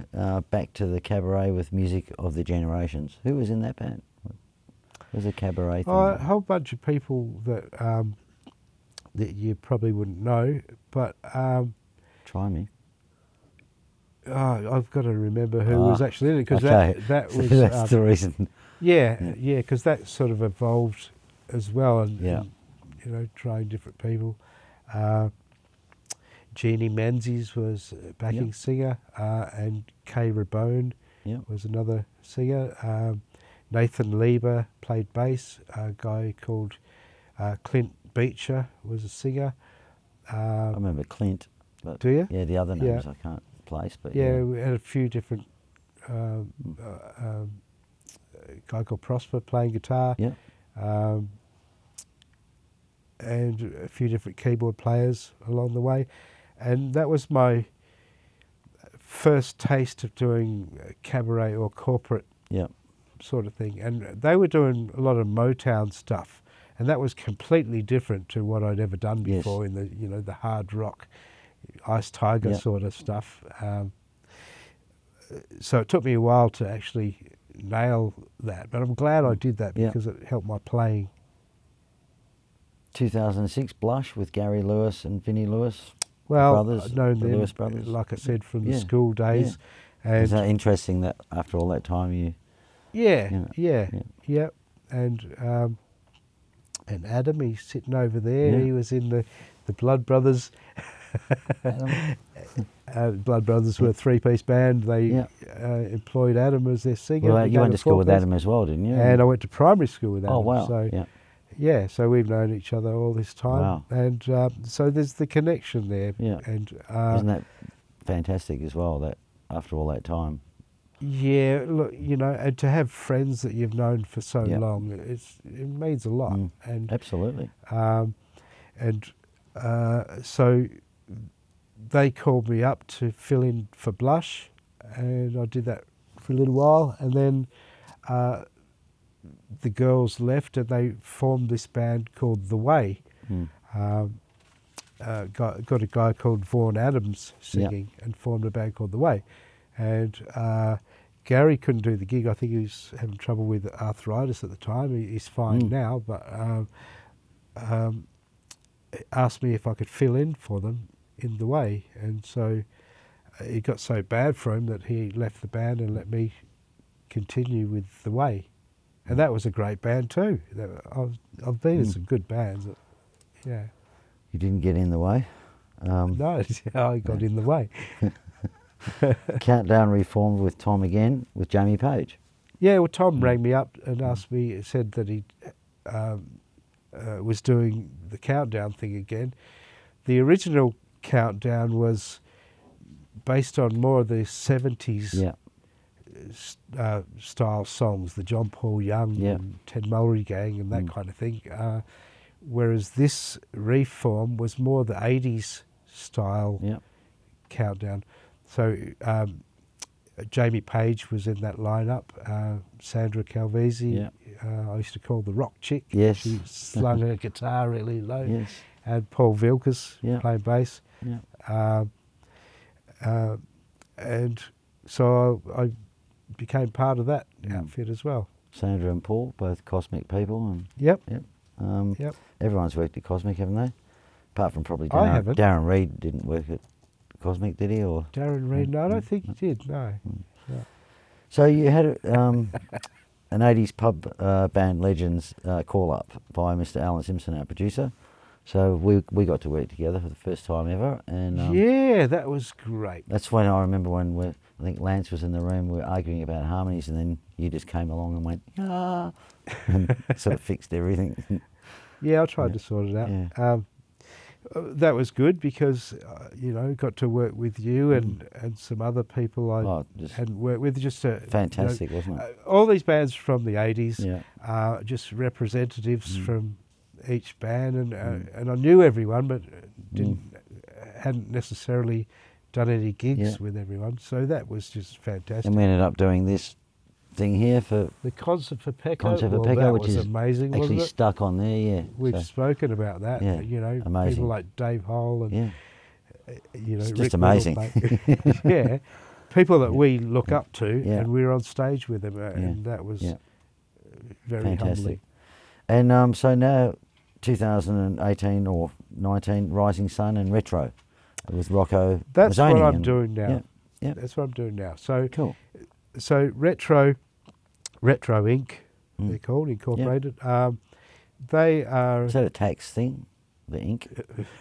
back to the cabaret with Music of the Generations. Who was in that band? It was a cabaret thing. A whole bunch of people that that you probably wouldn't know, but Try me. I've got to remember who was actually in it, because okay. that was That's the reason. yeah, because that sort of evolved as well, and you know, trying different people. Jeannie Menzies was a backing singer, and Kay Rabone was another singer. Nathan Lieber played bass. A guy called Clint Beecher was a singer. I remember Clint. But Do you? Yeah, the other names I can't place. But Yeah, we had a few different. A guy called Prosper playing guitar. Yeah. And a few different keyboard players along the way. And that was my first taste of doing cabaret or corporate sort of thing. And they were doing a lot of Motown stuff, and that was completely different to what I'd ever done before in the, you know, the hard rock, Ice Tiger sort of stuff. So it took me a while to actually nail that, but I'm glad I did that because it helped my playing. 2006, Blush with Gary Lewis and Vinnie Lewis. Well, brothers, I've known the them, Lewis brothers. like I said, from the school days. And is that interesting that after all that time you... Yeah. And And Adam, he's sitting over there. Yeah. He was in the Blood Brothers. Adam. Blood Brothers were a three-piece band. They employed Adam as their singer. Well, you went to school with Adam as well, didn't you? And I went to primary school with Adam. Oh, wow. So, yeah. yeah, so we've known each other all this time. Wow. And so there's the connection there. Yeah. And isn't that fantastic as well, that after all that time? yeah, look, you know, and to have friends that you've known for so long, it means a lot. And absolutely. So they called me up to fill in for Blush, and I did that for a little while, and then the girls left and they formed this band called The Way. Got a guy called Vaughan Adams singing and formed a band called The Way. And Gary couldn't do the gig. I think he was having trouble with arthritis at the time. He's fine now, but asked me if I could fill in for them in The Way. And so it got so bad for him that he left the band and let me continue with The Way. And that was a great band too. I've been in some good bands. Yeah. You didn't get in the way? No, I got in the way. Countdown reformed with Tom again, with Jamie Page. Yeah, well, Tom rang me up and asked me, said that he was doing the Countdown thing again. The original Countdown was based on more of the 70s style songs, the John Paul Young and Ted Mulry Gang and that kind of thing. Whereas this reform was more the 80s style Countdown. So Jamie Page was in that lineup. Sandra Calvisi, I used to call the rock chick. Yes. She slung her guitar really low. Yes. And Paul Vilkes playing bass. Yeah. And so I became part of that outfit as well. Sandra and Paul, both Cosmic people. And Yep. Everyone's worked at Cosmic, haven't they? Apart from probably I haven't. Darren Reed didn't work at Cosmic, did he? Or Darren Reed? No, I don't think he did, no. So you had an 80s pub band legends call-up by Mr. Alan Simpson, our producer. So we got to work together for the first time ever. And yeah, that was great. That's when I remember when I think Lance was in the room, we were arguing about harmonies, and then you just came along and went, ah, and sort of fixed everything. Yeah, I tried to sort it out. Yeah. That was good because, you know, got to work with you and some other people I hadn't worked with. Just fantastic, wasn't it? All these bands from the 80s, just representatives from each band, and I knew everyone, but hadn't necessarily done any gigs with everyone. So that was just fantastic. And we ended up doing this thing here for the Concert for Pecco. That which is amazing, actually wasn't it? stuck on there. We've spoken about that. You know, amazing. people like Dave Hole and you know, it's Rick just amazing. Yeah, people that we look up to, and we were on stage with them, and that was very fantastic. humbling. And so now, 2018 or 19, Rising Sun and Retro with Rocco. That's what I'm and, doing now. Yeah, that's what I'm doing now. So cool. So Retro Inc. They're called, Incorporated. They are. Is that a tax thing, the ink,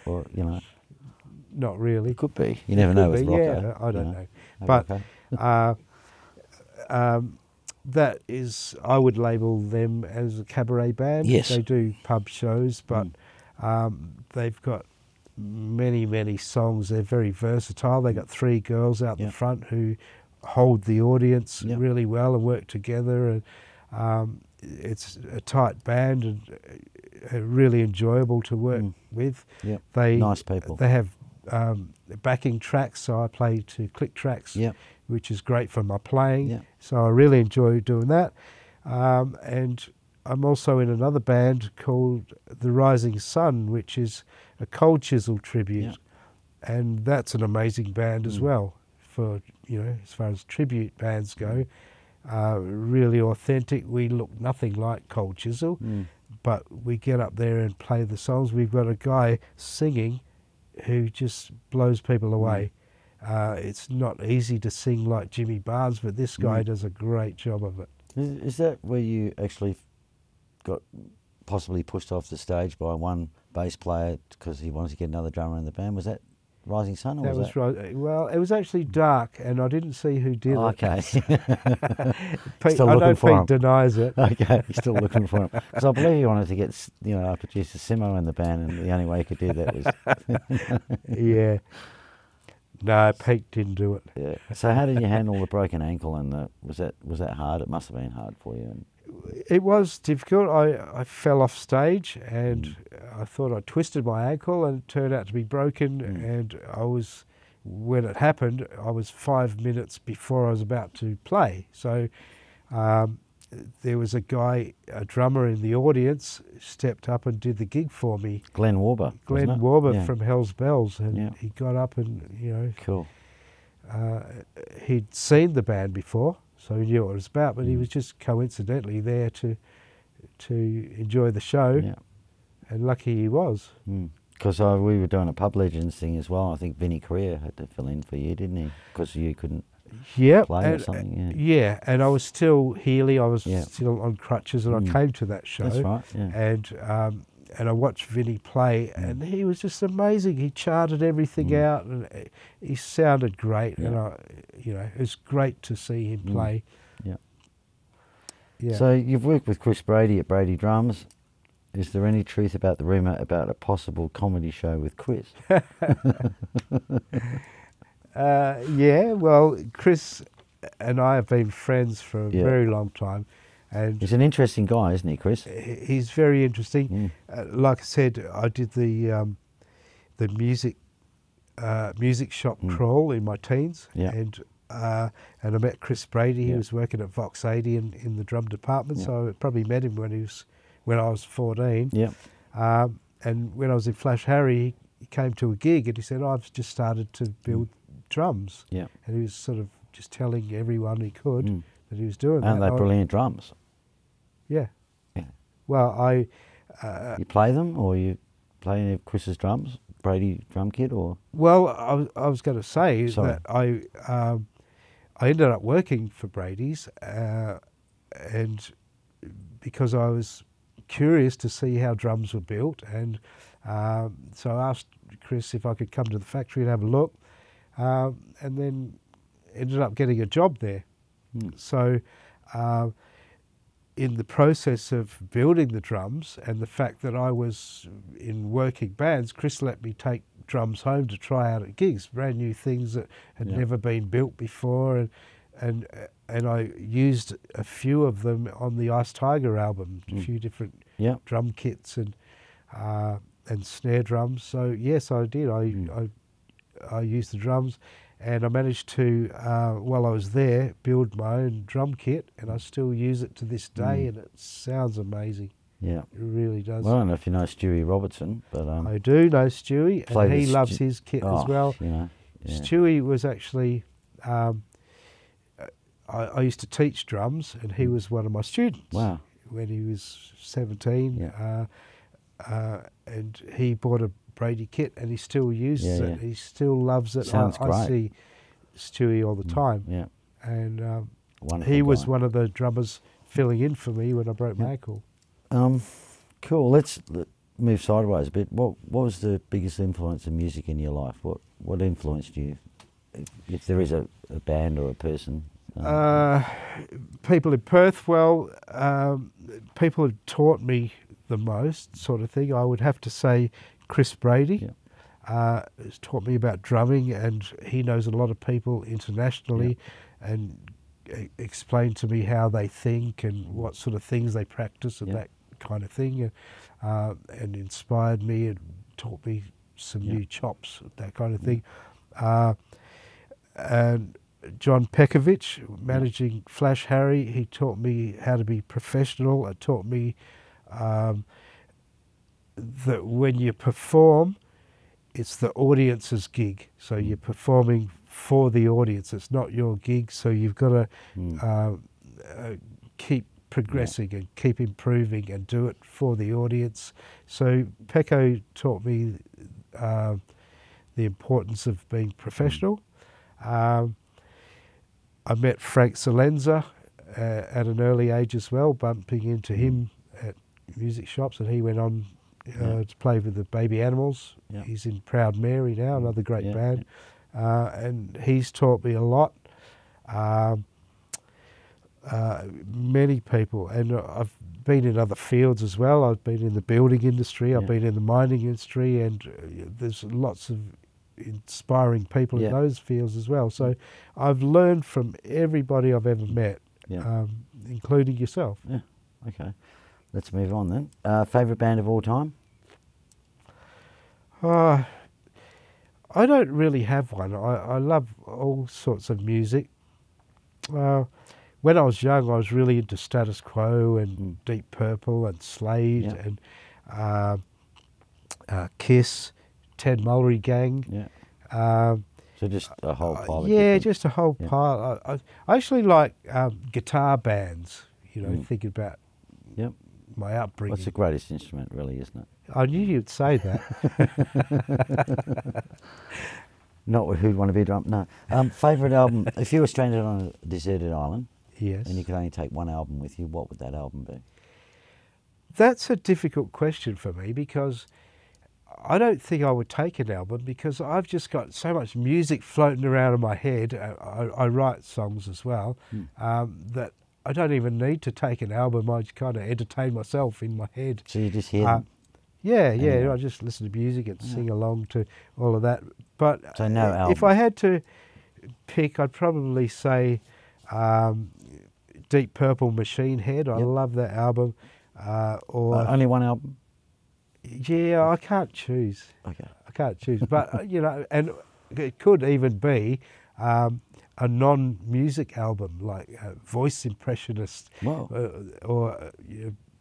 or you know? Not really. It could be. You never know with Rocco. Yeah, I don't know. But that is, I would label them as a cabaret band. Yes. They do pub shows, but they've got many songs. They're very versatile. They got three girls out the front who hold the audience really well and work together. And it's a tight band and really enjoyable to work with. Yep. They nice people. They have backing tracks, so I play to click tracks, which is great for my playing. Yep. So I really enjoy doing that. And I'm also in another band called The Rising Sun, which is a Cold Chisel tribute, and that's an amazing band as well. For, you know, as far as tribute bands go, really authentic. We look nothing like Cold Chisel, but we get up there and play the songs. We've got a guy singing who just blows people away. It's not easy to sing like Jimmy Barnes, but this guy does a great job of it. Is that where you actually got possibly pushed off the stage by one bass player because he wanted to get another drummer in the band. Was that Rising Sun? Or That was was right. Well, it was actually dark, and I didn't see who did Oh, it. okay. Pete, Still I looking know for Pete him. denies it. Okay, he's still looking for him. Because I believe he wanted to get, a producer Simo in the band, and the only way he could do that was... Yeah. No, Pete didn't do it. Yeah. So how did you handle the broken ankle, and was that hard? It must have been hard for you. And It was difficult. I fell off stage, and I thought I twisted my ankle, and it turned out to be broken. And when it happened, I was 5 minutes before I was about to play. So there was a drummer in the audience, stepped up and did the gig for me. Glenn Warber. Glenn wasn't it? Warber Yeah. from Hell's Bells, and Yeah. he got up and Cool. He'd seen the band before, so he knew what it was about. But he was just coincidentally there to enjoy the show, Yeah. and lucky he was. Because we were doing a Pub Legends thing as well. I think Vinnie Correa had to fill in for you, didn't he? Because you couldn't play or something. Yeah, and I was still Healy. I was Yeah. still on crutches, and I came to that show. That's right. Yeah. And I watched Vinnie play, and he was just amazing. He charted everything out, and he sounded great. Yeah. And it was great to see him play. Yeah. Yeah. So you've worked with Chris Brady at Brady Drums. Is there any truth about the rumour about a possible comedy show with Chris? Yeah, well, Chris and I have been friends for a very long time, and He's an interesting guy, isn't he, Chris? he's very interesting. Like I said, I did the music shop crawl in my teens, and I met Chris Brady. He was working at Vox 80 in the drum department, so I probably met him when I was 14. Yeah. And when I was in Flash Harry, he came to a gig and he said, I've just started to build drums. Yeah. And he was sort of just telling everyone he could that he was doing that. Aren't they brilliant drums? Yeah. Yeah. Well, You play them, or you play any of Chris's drums? Brady drum kit, or? well, I was going to say Sorry. that I ended up working for Brady's, and because I was curious to see how drums were built, and so I asked Chris if I could come to the factory and have a look, and then ended up getting a job there. So in the process of building the drums and the fact that I was in working bands, Chris let me take drums home to try out at gigs, brand new things that had never been built before, and I used a few of them on the Ice Tiger album, a few different drum kits and snare drums. So yes, I did. I used the drums, and I managed to, while I was there, build my own drum kit, and I still use it to this day, and it sounds amazing. Yeah, it really does. Well, I don't know if you know Stewie Robertson, but I do know Stewie, and he loves his kit as well. Stewie was actually. I used to teach drums, and he was one of my students. Wow. When he was 17, and he bought a Brady kit, and he still uses it. He still loves it. Sounds great. I see Stewie all the time. Yeah. And Wonderful he was guy. one of the drummers filling in for me when I broke my ankle. Cool. Let's move sideways a bit. What was the biggest influence of music in your life? What influenced you, if there is a band or a person? People in Perth, well, people who taught me the most, sort of thing, I would have to say Chris Brady. Has taught me about drumming, and he knows a lot of people internationally, and explained to me how they think and what sort of things they practice and that kind of thing, and inspired me and taught me some new chops, that kind of thing. And John Pekovic, managing Flash Harry, he taught me how to be professional. It taught me that when you perform, it's the audience's gig. So you're performing for the audience. It's not your gig. So you've got to keep progressing and keep improving and do it for the audience. So Pecco taught me the importance of being professional. I met Frank Salenza at an early age as well, bumping into him at music shops, and he went on to play with the Baby Animals. Yeah. He's in Proud Mary now, another great Yeah, band. And he's taught me a lot. Many people, and I've been in other fields as well. I've been in the building industry, I've been in the mining industry, and there's lots of inspiring people in those fields as well. So I've learned from everybody I've ever met, including yourself. Yeah, okay. Let's move on then. Favourite band of all time? I don't really have one. I love all sorts of music. When I was young, I was really into Status Quo and Deep Purple and Slade and Kiss, Ted Mulry Gang. Yeah. So just a whole pile of yeah, different- just a whole pile. I actually like guitar bands, you know, thinking about my upbringing. Well, it's the greatest instrument, really, isn't it? I knew you'd say that. Not who'd want to be a drum. No. Favourite album? If you were stranded on a deserted island, Yes. and you could only take one album with you, what would that album be? That's a difficult question for me, because I don't think I would take an album, because I've just got so much music floating around in my head. I write songs as well, that I don't even need to take an album. I just kind of entertain myself in my head. So you just hear them? Yeah. I just listen to music and sing along to all of that. But So no album. if I had to pick, I'd probably say Deep Purple, Machine Head. I love that album. Or only one album? yeah, I can't choose. Okay. I can't choose. But you know, and it could even be a non-music album, like Voice Impressionist, Wow. or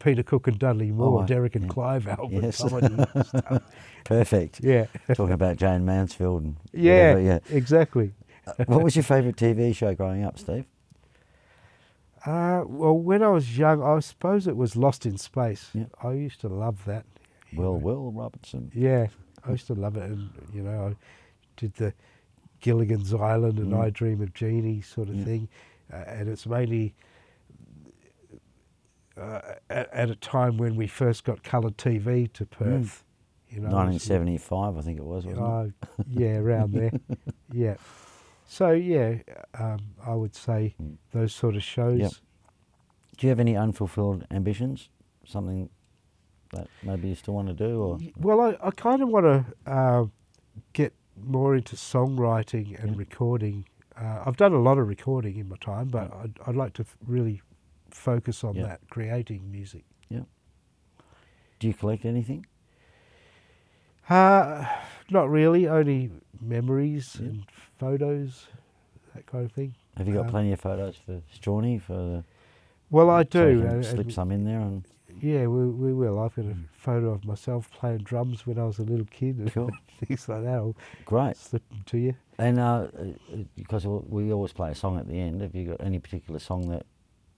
Peter Cook and Dudley Moore, Oh, Derek and Clive album. Yes. Comedy stuff. Perfect. Yeah. Talking about Jane Mansfield and Yeah, whatever, exactly. What was your favourite TV show growing up, Steve? Well, when I was young, I suppose it was Lost in Space. Yeah. I used to love that. Will Robertson. Yeah, I used to love it. And, you know, I did the Gilligan's Island and I Dream of Jeannie sort of thing. And it's mainly at a time when we first got coloured TV to Perth. You know, 1975, I think it was, wasn't it? Yeah, around there. Yeah. So, yeah, I would say those sort of shows. Yep. Do you have any unfulfilled ambitions? Something that maybe you still want to do? Or Well, I kind of want to get more into songwriting and recording. I've done a lot of recording in my time, but I'd like to really focus on that, creating music. Yeah. Do you collect anything? Not really, only memories and photos, that kind of thing. Have you got plenty of photos for Strawny? Well, I So you do. can slip some in there. And Yeah, we will. I've got a photo of myself playing drums when I was a little kid and Cool. things like that. I'll Great. slip them to you. And because we always play a song at the end, have you got any particular song that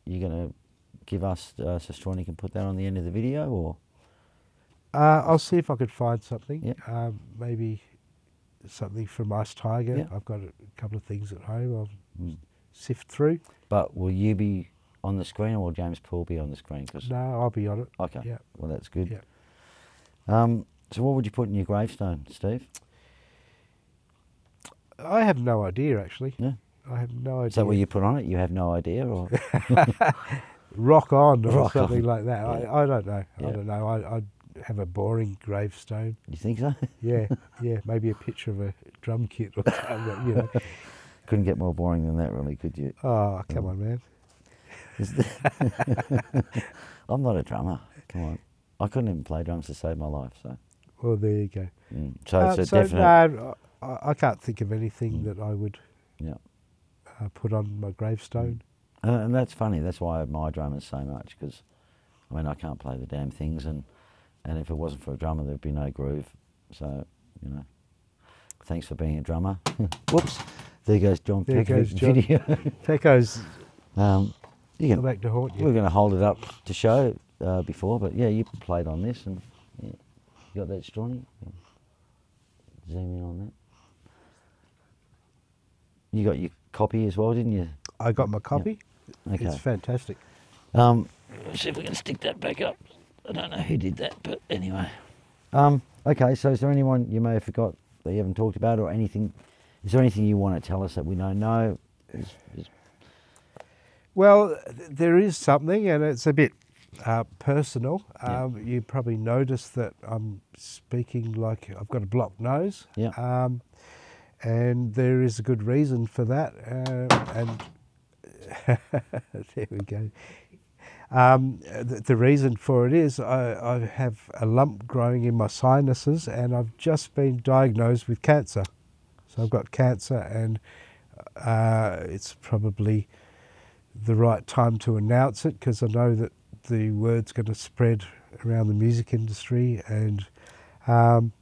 you're going to give us so Strawny can put that on the end of the video? Or I'll see if I could find something. Yep. Maybe something from Ice Tiger. Yep. I've got a couple of things at home I'll sift through. But will you be on the screen, or will James Poole be on the screen? Cause No, I'll be on it. Okay. Yeah. Well, that's good. Yeah. So what would you put in your gravestone, Steve? I have no idea, actually. Yeah. I have no idea. Is that what you put on it? You have no idea, or Rock on or Rock something on. like that. Yeah. I don't know. Yeah. I don't know. I'd have a boring gravestone. you think so? Yeah, yeah. Maybe a picture of a drum kit or something, you know. Couldn't get more boring than that, really, could you? Oh, come on, man. I'm not a drummer. Come on, I couldn't even play drums to save my life. So, Well, there you go. so it's a definite. No, I can't think of anything that I would Yeah. put on my gravestone. And that's funny. That's why I admire drummers so much, because I mean I can't play the damn things, and if it wasn't for a drummer, there'd be no groove. So you know, thanks for being a drummer. Whoops, there goes John There Pecker's goes John. video. Pecco's You come can, back to haunt you. we're going to hold it up to show before, but yeah, you played on this, and you got that Strawny. Zoom in on that. You got your copy as well, didn't you? I got my copy. Okay. It's fantastic. See if we can stick that back up. I don't know who did that, but anyway. Okay, so is there anyone you may have forgot that you haven't talked about, or anything? Is there anything you want to tell us that we don't know? Well, there is something, and it's a bit personal. Yeah. You probably noticed that I'm speaking like I've got a blocked nose. Yeah. And there is a good reason for that. And there we go. The reason for it is I have a lump growing in my sinuses, and I've just been diagnosed with cancer. So I've got cancer, and it's probably the right time to announce it, because I know that the word's going to spread around the music industry, and I'm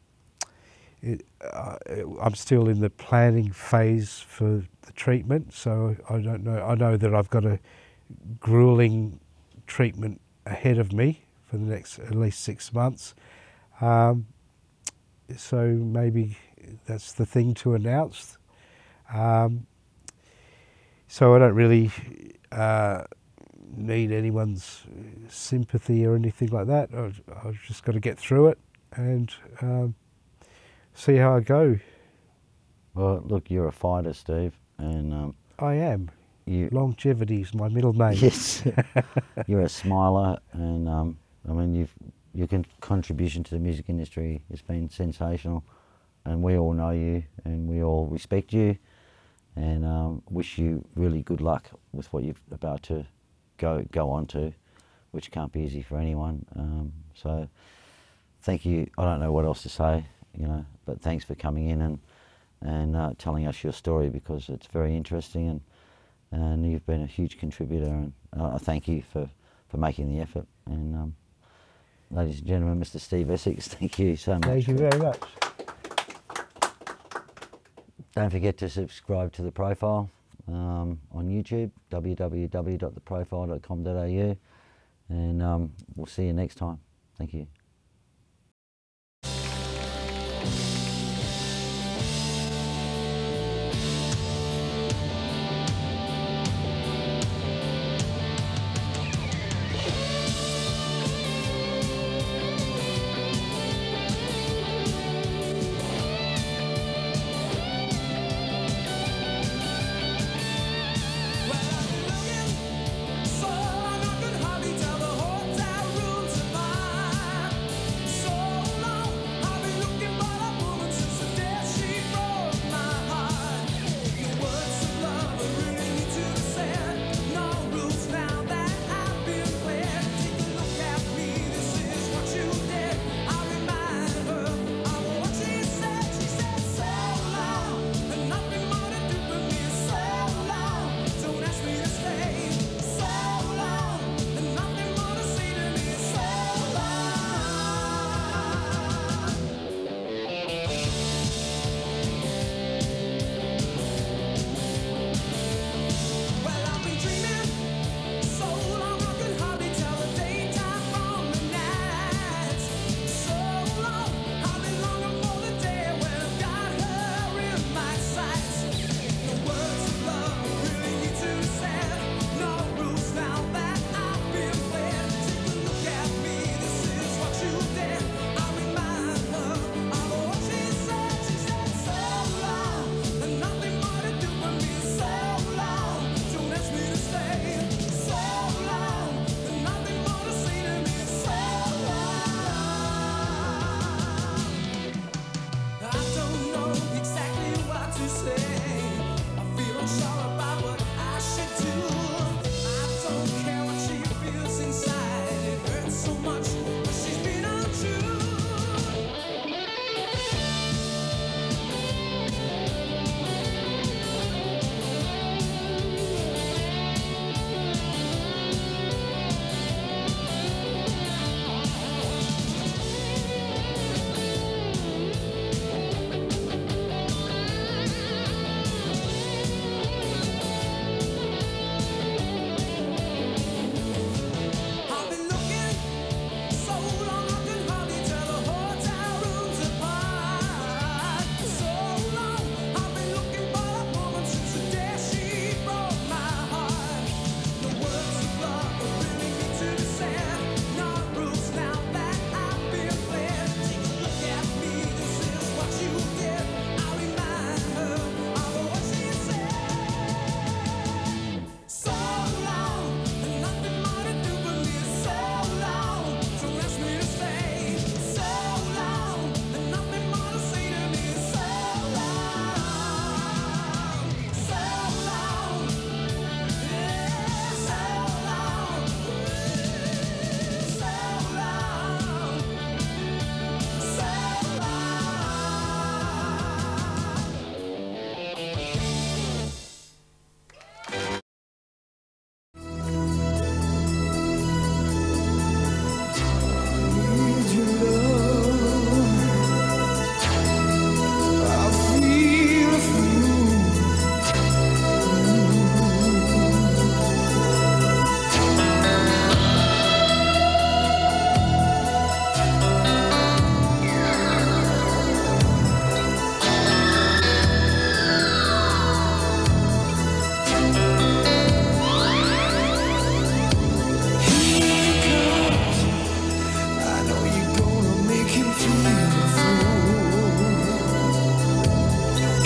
still in the planning phase for the treatment, so I don't know. I know that I've got a grueling treatment ahead of me for the next at least 6 months. So maybe that's the thing to announce. So I don't really need anyone's sympathy or anything like that. I've just got to get through it and see how I go. Well, look, you're a fighter, Steve, and I am. Longevity is my middle name. Yes, you're a smiler, and I mean, your contribution to the music industry has been sensational, and we all know you, and we all respect you, and wish you really good luck with what you're about to go on to, which can't be easy for anyone. So, thank you. I don't know what else to say, but thanks for coming in and telling us your story, because it's very interesting, and you've been a huge contributor, and I thank you for making the effort. And ladies and gentlemen, Mr. Steve Essex, thank you so much. Thank you very much. Don't forget to subscribe to The Profile on YouTube, www.theprofile.com.au, and we'll see you next time. Thank you.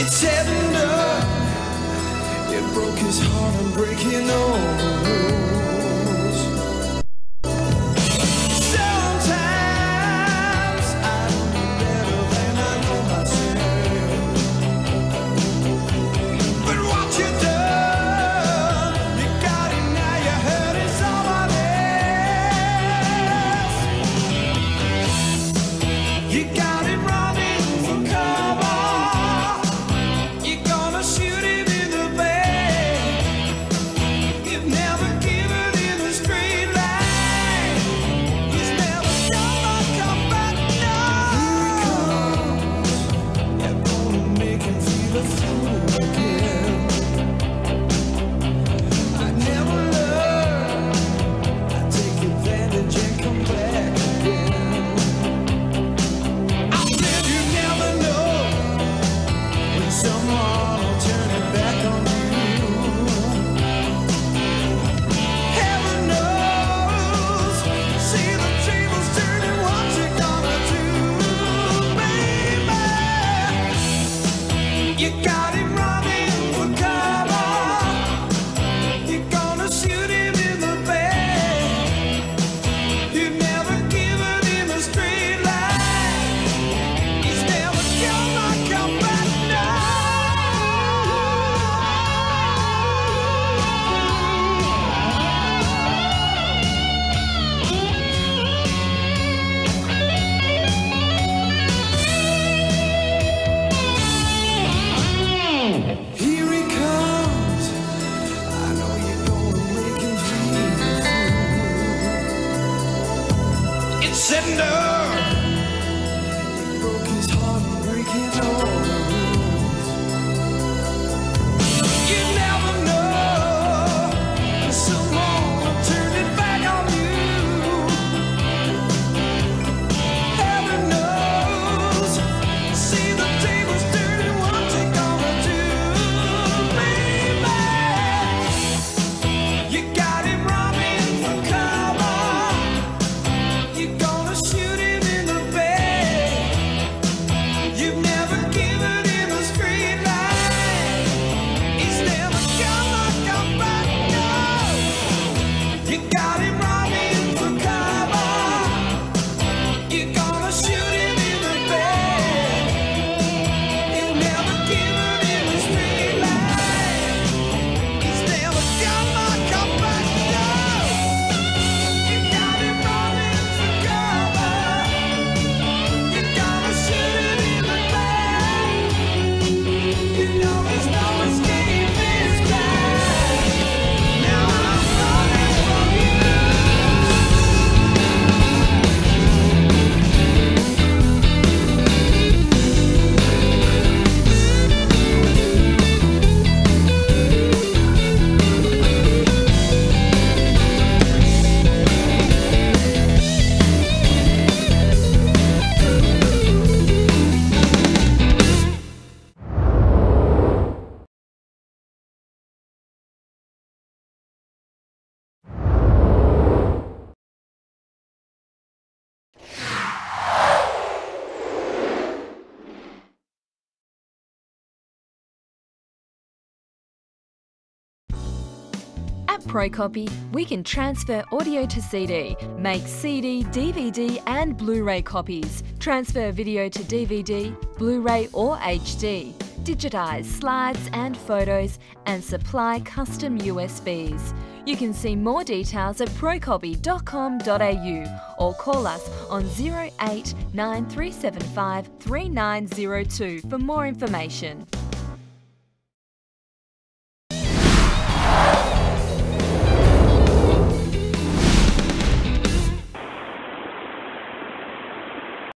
It's tender. It broke his heart and breaking all the rules. Sometimes I know better than I know myself. But what you done, you got it now, you're hurting somebody else. You got it running for cover. You're gonna shoot him in the back. You've never given him a straight line. He's never gonna come back now. You're gonna make him feel a fool again. I never learned. I take advantage and come back again. I said you never know when someone will turn it back on you. Heaven knows. See the tables turning, what you gonna do, baby? You got him running for cover. You're gonna shoot him in the back. You've never given him a straight line. He's never gonna come back now. Here he comes. I know you're gonna make him feel the fool. It's tender. It broke his heart and breaking all the rules. You never know when someone will turn it back on you. Heaven knows. See the tables turning, what you gonna do, baby? You got him running for cover. You're gonna shoot him in the back. You've never given him a straight line. He's never gonna come back now. You got him running for cover. You're gonna shoot him in the back. You've never given him a straight line. He's never gonna come back now. You got him running for cover. You're gonna shoot him in the back. You know there's no escape this time. Now I'm running from you. At ProCopy, we can transfer audio to CD, make CD, DVD and Blu-ray copies, transfer video to DVD, Blu-ray or HD, digitize slides and photos and supply custom USBs. You can see more details at procopy.com.au or call us on 08 9375 3902 for more information.